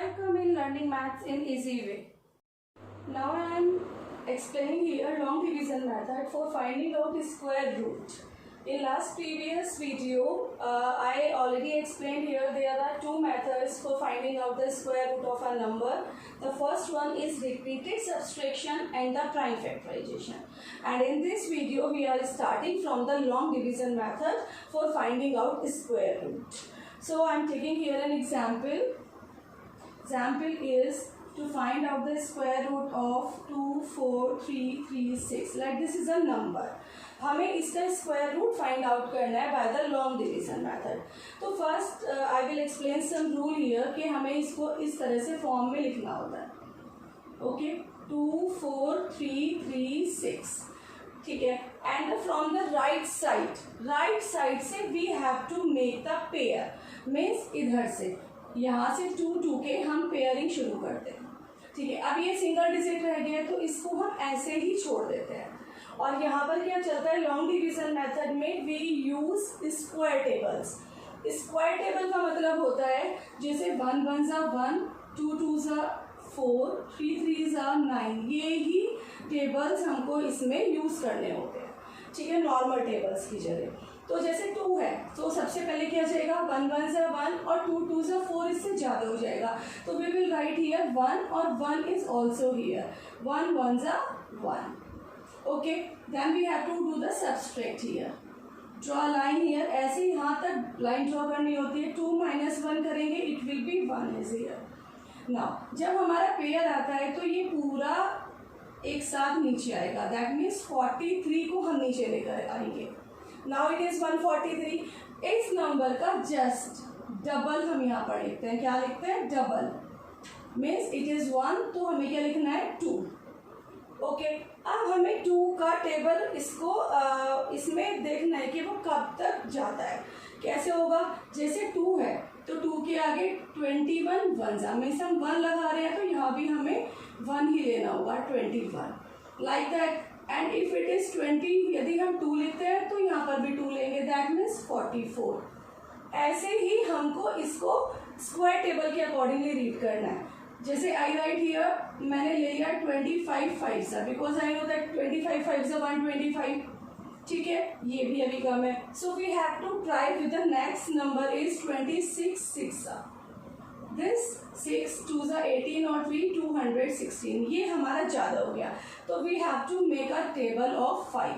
Welcome in learning maths in easy way. Now I am explaining here long division method for finding out the square root. In last previous video, I already explained here there are two methods for finding out the square root of a number. The first one is repeated subtraction and the prime factorization. And in this video, we are starting from the long division method for finding out square root. So I am taking here an example. Example is to find out the square root of 24336. Like this is a number. हमें इसका square root find out करना है by the long division method. तो first I will explain some rule here कि हमें इसको इस तरह से फॉर्म में लिखना होता है. ओके 24336. ठीक है. And from the right side से we have to make the pair. Means इधर से यहाँ से 2 के हम पेयरिंग शुरू करते हैं. ठीक है. अब ये सिंगल डिजिट रह गया तो इसको हम ऐसे ही छोड़ देते हैं. और यहाँ पर क्या चलता है लॉन्ग डिवीजन मेथड में we use square tables. Square table का मतलब होता है जैसे 1 1 ज़ा 1, 2 2 ज़ा 4, 3 3 ज़ा 9. ये ही टेबल्स हमको इसमें यूज करने होते हैं. ठीक है. नॉर्मल टेबल्स की जगह. तो जैसे 2 है तो सबसे पहले क्या जाएगा 1 1 ज़ा 1 और 2 2 ज़ा 4. इससे ज़्यादा हो जाएगा तो वी विल राइट हियर 1 और 1 इज ऑल्सो हियर. 1 1 ज़ा 1. Okay. Then we have to do the subtract here. Draw line here. ऐसे यहाँ तक लाइन ड्रॉ करनी होती है. 2 - 1 करेंगे it will B 1 is here. Now जब हमारा पेयर आता है तो ये पूरा एक साथ नीचे आएगा. दैट मीन्स 43 को हम नीचे लेकर आएंगे. Now it is 143. इस नंबर का जस्ट डबल हम यहाँ पर लिखते हैं. क्या लिखते हैं? डबल. मीन्स इट इज 1 तो हमें क्या लिखना है 2. ओके. अब हमें 2 का टेबल इसको इसमें देखना है कि वो कब तक जाता है. कैसे होगा? जैसे 2 है तो 2 के आगे 21 1 ज़ा. मीन्स हम 1 लगा रहे हैं तो यहाँ भी हमें 1 ही लेना होगा. 21 like that. And if it is 20 यदि हम 2 लेते हैं तो यहाँ पर भी 2 लेंगे. That means 44. ऐसे ही हमको इसको स्क्वायर टेबल के अकॉर्डिंगली रीड करना है. जैसे आई राइट हियर मैंने ले लिया 25 5 सा बिकॉज आई नो दैट 25 5 सा 125. ठीक है. ये भी अभी कम है. So we have to try with the next number is 26 6 सा. दिस 6 2 ज़ा 18 और 3 216. ये हमारा ज़्यादा हो गया तो we have to make a table of 5.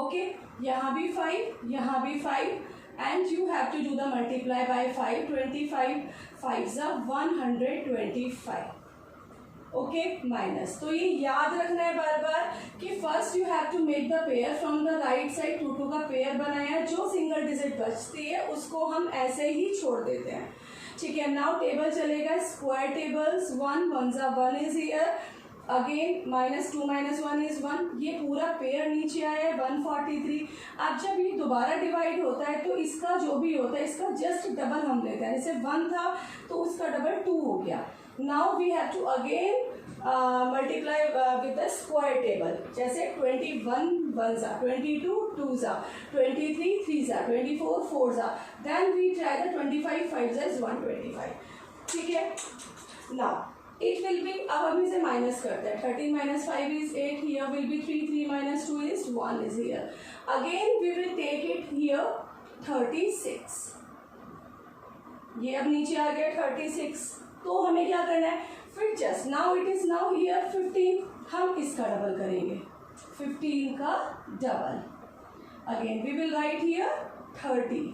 Okay. यहाँ भी 5 यहाँ भी 5 and you have to do the multiply by 5. 25 5 ज़ा 125. ओके. माइनस. तो ये याद रखना है बार बार कि first you have to make the pair from the right side. 2 2 का पेयर बनाया. जो सिंगल डिजिट बचती है उसको हम ऐसे ही छोड़ देते हैं. ठीक है. नाउ टेबल चलेगा स्क्वायर टेबल्स. 1 1 ज़ा 1 इज हियर. Again -2 - 1 is 1. ये पूरा पेयर नीचे आया है 143. अब जब ये दोबारा डिवाइड होता है तो इसका जो भी होता है इसका जस्ट डबल हम लेते हैं. जैसे 1 था तो उसका डबल 2 हो गया. Now we have to again multiply with the square table. जैसे 21 1 ज़ा 22 2 ज़ा 23 3 ज़ा 24 4 ज़ा. देन वी ट्राई द 25 5 ज़ा इज 125. ठीक है. Now it will be. अब हम इसे माइनस करते हैं. 13 - 5 is 8. Here will be 3 3 - 2 is 1 is here. Again we will take it here 36. ये अब नीचे आ गया 36. तो हमें क्या करना है फिर just now it is now here 15. हम इसका डबल करेंगे. 15 का double. Again we will write here 30.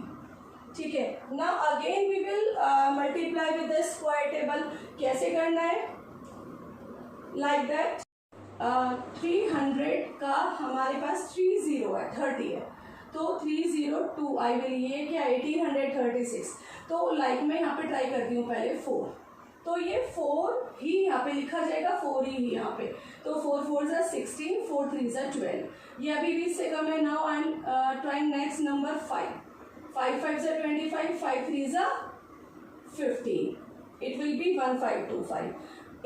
ठीक है. Now again we will multiply with the square table. कैसे करना है? Like that. 300 का हमारे पास 30 है 30 है तो 302. आई विल ये क्या 1836. तो लाइक मैं यहाँ पे ट्राई करती हूँ पहले 4. तो ये 4 ही यहाँ पे लिखा जाएगा. 4 ही यहाँ पे. तो 4 4 ज़ा 16 4 3 ज़ा 12. ये अभी 20 से कम है. Now I am trying next number 5. 5 5 ज़ा 25 5 3 ज़ा 15. It will B 1525.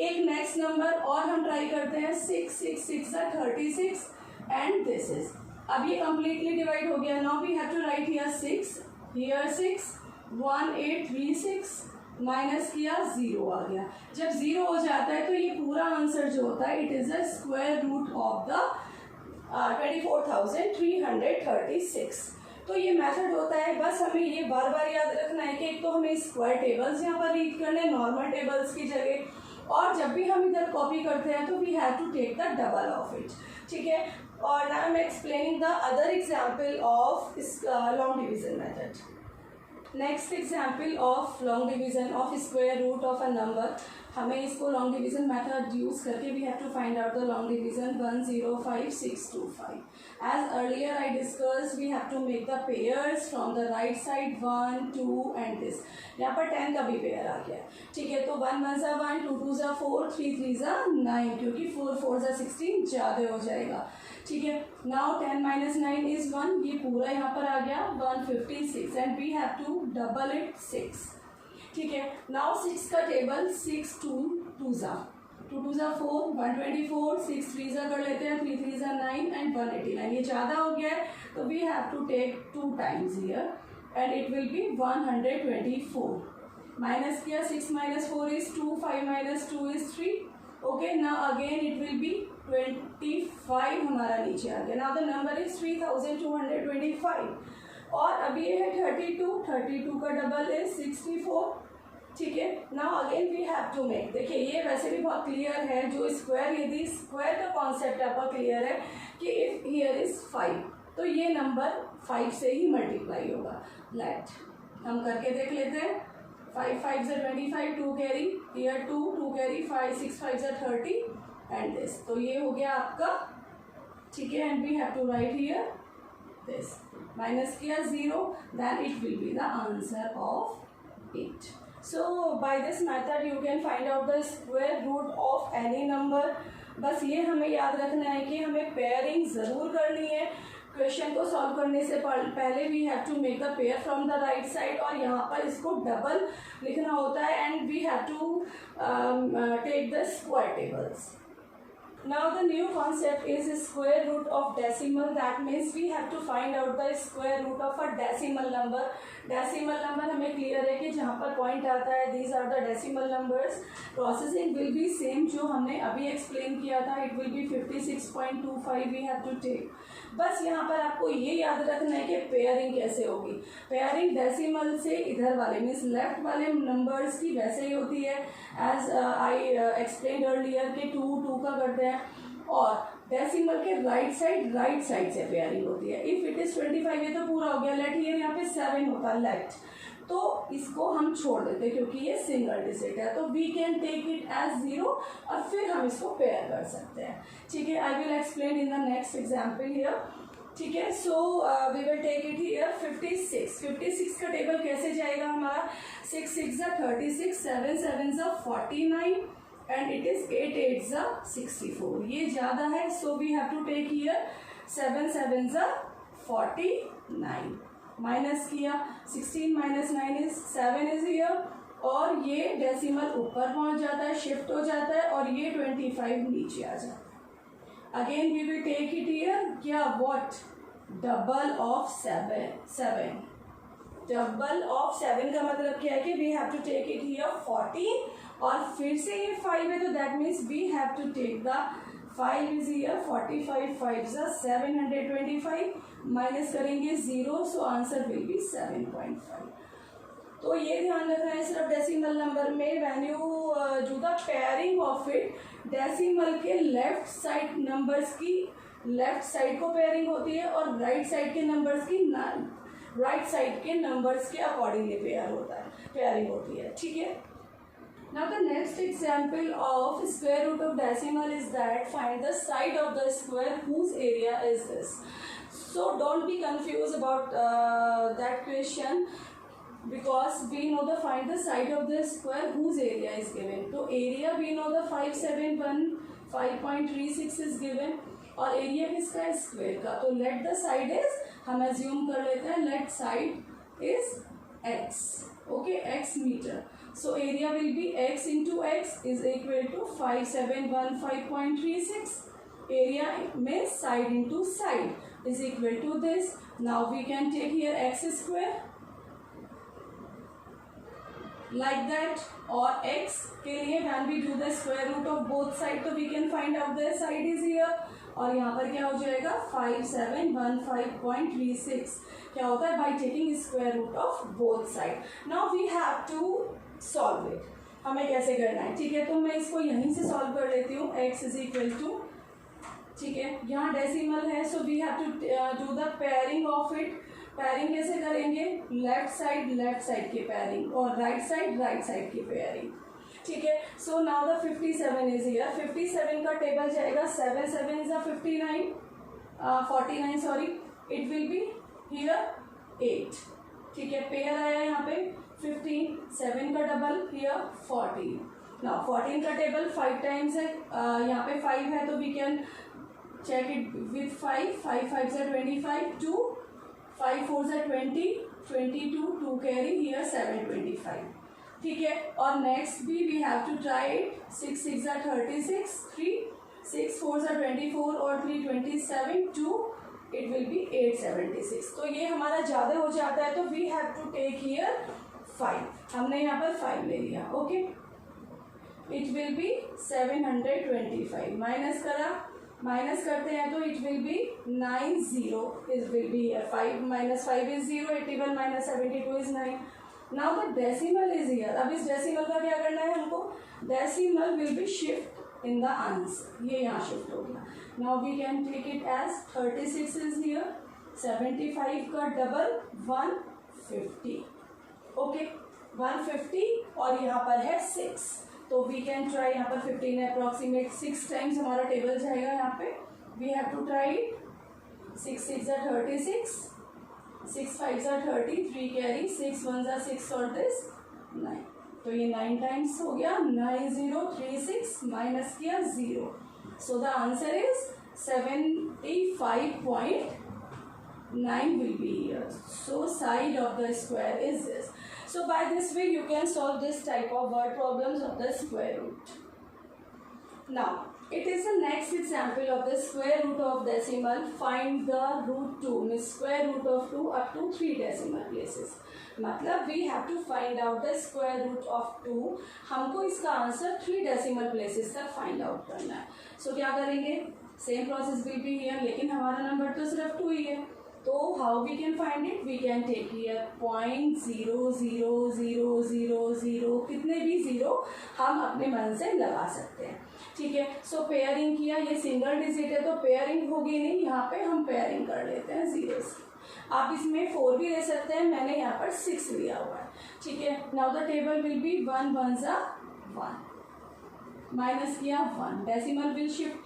एक नेक्स्ट नंबर और हम ट्राई करते हैं 6 6 6 ज़ा 36 एंड दिस इज. अब ये कम्प्लीटली डिवाइड हो गया. Now we have to write here 6 here 6 1 8 3 6 minus किया 0 आ गया। जब 0 हो जाता है तो ये पूरा आंसर जो होता है it is the square root of the 24,336। तो ये मेथड होता है। बस हमें ये बार बार याद रखना है कि एक तो हमें स्क्वायर टेबल्स यहाँ पर रीड करने नॉर्मल टेबल्स की जगह, और जब भी हम इधर कॉपी करते हैं तो we have to take the double of it, ठीक है। और now I am explaining the other example of long division method. Next example of long division of square root of a number. हमें इसको long division method use करके we have to find out the long division 105625। As earlier I discuss we have to make the pairs from the right side 1 2 and this. यहाँ पर 10 का भी pair आ गया, ठीक है। तो 1 1 ज़ा 1, 2 2 ज़ा 4, 3 3 ज़ा 9, क्योंकि 4 4 ज़ा 16 ज़्यादा हो जाएगा, ठीक है। नाउ 10 माइनस 9 इज 1, ये पूरा यहाँ पर आ गया 156 and we have to double it 6, ठीक है। नाउ 6 का टेबल 6 2 2 ज़ा 2 2 ज़ा 4, 124, 6 3 ज़ा कर लेते हैं, 3 3 ज़ा 9 एंड 189। ये ज़्यादा हो गया है तो we have to take 2 times here and it will be 124। Minus किया 6 minus 4 is 2, 5 minus 2 is 3, okay. Now again it will be 25 हमारा नीचे आ गया। नाउ द नंबर इज 3225 और अभी ये है 32 का डबल इज 64, ठीक है। Now again we have to make, देखिए ये वैसे भी बहुत क्लियर है, जो स्क्वायर, यदि स्क्वायर का कॉन्सेप्ट आपका क्लियर है कि इफ हियर इज 5 तो ये नंबर 5 से ही मल्टीप्लाई होगा। लेट हम करके देख लेते हैं। 5 5 ज़ा 25, 2 कैरी हियर 2 कैरी 5 6 5 ज़ा 30 एंड दिस। तो ये हो गया आपका, ठीक है। And we have to write here this. Minus किया 0, then it will be the answer of 8। So by this method you can find out the square root of any number। बस ये हमें याद रखना है कि हमें पेयरिंग ज़रूर करनी है। क्वेश्चन को सॉल्व करने से पहले we have to make the pair from the right side, और यहाँ पर इसको डबल लिखना होता है and we have to take the square tables. Now the new concept is square root of decimal. That means we have to find out the square root of a decimal number. Decimal number हमें clear है कि जहाँ पर point आता है these are the decimal numbers. Processing will be same जो हमने अभी explain किया था, it will be 56.25 we have to take। बस यहाँ पर आपको ये याद रखना है कि पेयरिंग कैसे होगी। पेयरिंग डेसिमल से इधर वाले मीन्स लेफ्ट वाले नंबर्स की वैसे ही होती है एज आई एक्सप्लेन अर्लियर के 2 2 का करते हैं, और डेसिमल के राइट साइड से पेयरिंग होती है। इफ इट इज 25 ये तो पूरा हो गया, लेट हियर यहाँ पे 7 होता है लेट, तो इसको हम छोड़ देते हैं क्योंकि ये सिंगल डिजिट है, तो we can take it as 0 और फिर हम इसको पेयर कर सकते हैं, ठीक है। I will explain in the next example here, ठीक है। So we will take it here 56 का टेबल कैसे जाएगा हमारा, 6 6 ज़ा 36, 7 7 ज़ा 49 एंड इट इज 8 8 ज़ा 64। ये ज़्यादा है so we have to take here 7 7 ज़ा 49। माइनस किया 16 माइनस 9 इज 7 इज हियर, और ये डेसिमल ऊपर पहुंच जाता है, शिफ्ट हो जाता है, और ये 25 नीचे आ जाता है। Again we will take it here, क्या what, double of 7। Double of 7 का मतलब क्या है कि we have to take it here 14, और फिर से ये 5 है तो that means we have to take the 5 is here 45 5 ज़ा 725, माइनस करेंगे 0 सो आंसर विल बी 7.5। तो ये ध्यान रखना है सिर्फ डेसिमल नंबर में, when you do the pairing of it, decimal के लेफ्ट साइड नंबर्स की लेफ्ट साइड को पेयरिंग होती है और राइट साइड के नंबर्स की राइट साइड के नंबर्स के अकॉर्डिंगली पेयरिंग होती है, ठीक है। Now the next example of square root of decimal is that find the side of the square whose area is this. So don't be confused about that question, because we know the find the side of the square whose area is given. तो area we know the 571.5.36 is given, और area किसका है, square का। तो let the side is, हम assume कर लेते हैं let side is x, okay, x metre. So area will be x into x is equal to 5715.36. Area means side into side is equal to this. Now we can take here x square. like that, or x के लिए when we do the square root of both side तो we can find out the side is here, और यहाँ पर क्या हो जाएगा 5715.36 क्या होता है by taking square root of both side. Now we have to solve it. हमें कैसे करना है, ठीक है, तो मैं इसको यहीं से सॉल्व कर लेती हूँ. x इज इक्वल टू, ठीक है, यहाँ डेसिमल है so we have to do the pairing of it. Pairing कैसे करेंगे, लेफ्ट साइड की पेयरिंग और राइट साइड की पेयरिंग, ठीक है. So now the 57 is here. 57 का टेबल जाएगा 7 7 is 59 49 sorry, it will be here 8, ठीक है. पेयर आया यहाँ पे 15, 7 का डबल हियर 14. नाउ 14 का टेबल 5 टाइम्स है, यहाँ पे 5 है तो we can check it with 5 5s are 25, 2 5 4s are 20, 22, 2 carry here 725, ठीक है. और नेक्स्ट भी we have to try it. 6 6 are 36, 3 6 4s are 24 और 3 27, 2 it will be 876. तो ये हमारा ज़्यादा हो जाता है तो we have to take here 5. हमने यहाँ पर 5 ले लिया, okay. It will be 725. Minus करते हैं तो it will be 90. It will be 5 minus 5 is 0, 81 minus 72 is 9. Now the decimal is here. अब इस डेसिमल का क्या करना है हमको, decimal will be shift in the answer. ये यहाँ शिफ्ट हो गया. Now we can take it as 36 is here, 75 का डबल 150, ओके 150 और यहाँ पर है 6 तो वी कैन ट्राई. यहाँ पर 15 है अप्रॉक्सीमेट, 6 टाइम्स हमारा टेबल जाएगा यहाँ पे. We have to try. 6 6 are 36, 6 5s are 30, 3 carry, 6 1s are 6 और दिस 9. तो ये 9 टाइम्स हो गया. 9036 माइनस किया 0. So the answer is 75.9 will be here. So side of the square is this. So by this way you can solve this type of word problems of the square root. Now it is the next example of the square root of decimal. Find the root 2, means square root of 2 up to 3 decimal places. मतलब we have to find out the square root of 2. हमको इसका answer 3 decimal places तक find out करना है. So क्या करेंगे, same process will be here, लेकिन हमारा नंबर तो सिर्फ 2 ही है. तो how we can find it, we can take here 0.00000 कितने भी जीरो हम अपने मन से लगा सकते हैं, ठीक है. सो पेयरिंग किया, ये सिंगल डिजिट है तो पेयरिंग होगी नहीं, यहाँ पे हम पेयरिंग कर लेते हैं 0 से. आप इसमें 4 भी ले सकते हैं, मैंने यहाँ पर 6 लिया हुआ है, ठीक है. Now the table will be 1 1s are 1, minus किया 1, डेसिमल विल शिफ्ट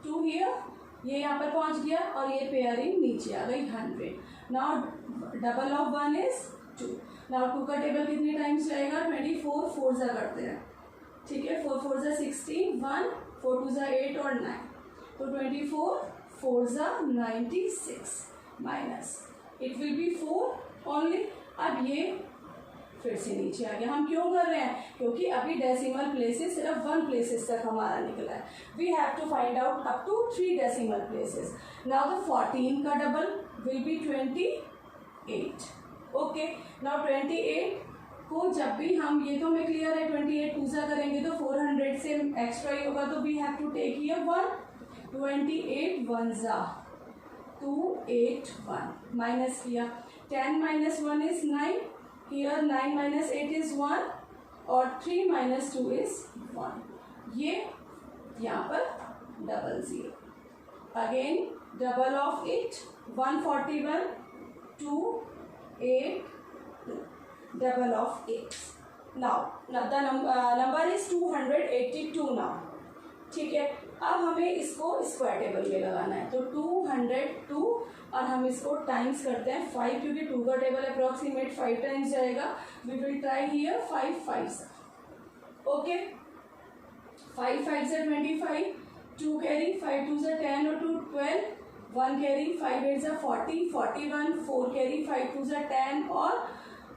2 हियर, ये यहाँ पर पहुँच गया और ये पेयरिंग नीचे आ गई 100. Now double of 1 is 2. Now 2 का टेबल कितने टाइम्स जाएगा, 24 4 जा करते हैं, ठीक है. 4 4 जा 16, 1 4 2 जा 8 और 9 तो 24 4 जा 96 minus it will B 4 only. अब ये फिर से नीचे आ गया. हम क्यों कर रहे हैं, क्योंकि अभी डेसिमल प्लेसेस सिर्फ 1 प्लेसेस तक हमारा निकला है. We have to find out up to 3 decimal places. Now the 14 का double will be 28, okay. Now 28 को जब भी हम, ये तो हमें क्लियर है 28 2 करेंगे तो 400 से एक्स्ट्रा ही होगा तो we have to take here 1. 28 1s are 281 minus किया. 10 minus 1 is 9. Here 9 minus 8 is 1 और 3 minus 2 is 1. ये यहाँ पर double 0. Again double of it 141 2 8 2 double of 8. Now the number is 282 now, ठीक है. अब हमें इसको स्क्वायर टेबल में लगाना है तो 202 और हम इसको टाइम्स करते हैं 5 क्योंकि 2 का टेबल अप्रॉक्सीमेट 5 टाइम्स जाएगा. We will try here 5 5s, okay. 5 5s are 25, 2 carry, 5 2s are 10 और 2 12, 1 carry, 5 8s are 40 41, 4 carry, 5 2s are 10 और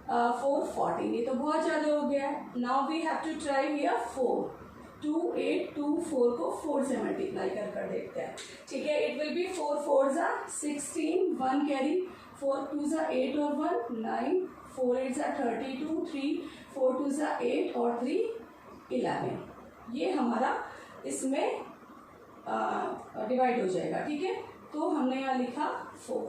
4 14. ये तो बहुत ज़्यादा हो गया है. Now we have to try here 4. 2 8 2 4 को 4 से मल्टीप्लाई कर देखते हैं, ठीक है. It will B 4 4s are 16, 1 carry, 4 2s are 8 और 1 9 4 8 ज़ा 32, 3 4 2 ज़ा 8 और 3 11। ये हमारा इसमें डिवाइड हो जाएगा, ठीक है। तो हमने यहाँ लिखा 4,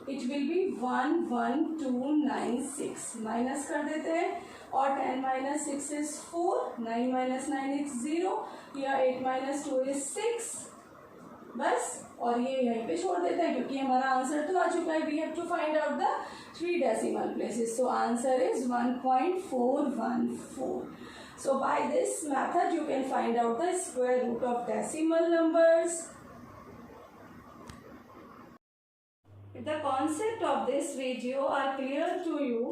इट विल बी 1 1 2 9 6, माइनस कर देते हैं और 10 माइनस 6 इज 4, 9 माइनस 9 इज 0, या 8 माइनस 2 इज 6, बस। और ये यहीं पे छोड़ देते हैं क्योंकि हमारा आंसर तो आ चुका है। We have to find out the 3 decimal places, so answer is 1.414। So by this method you can find out the square root of decimal numbers. If the concept of this video are clear to you,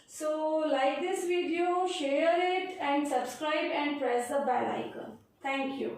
so like this video, share it and subscribe and press the bell icon. Thank you.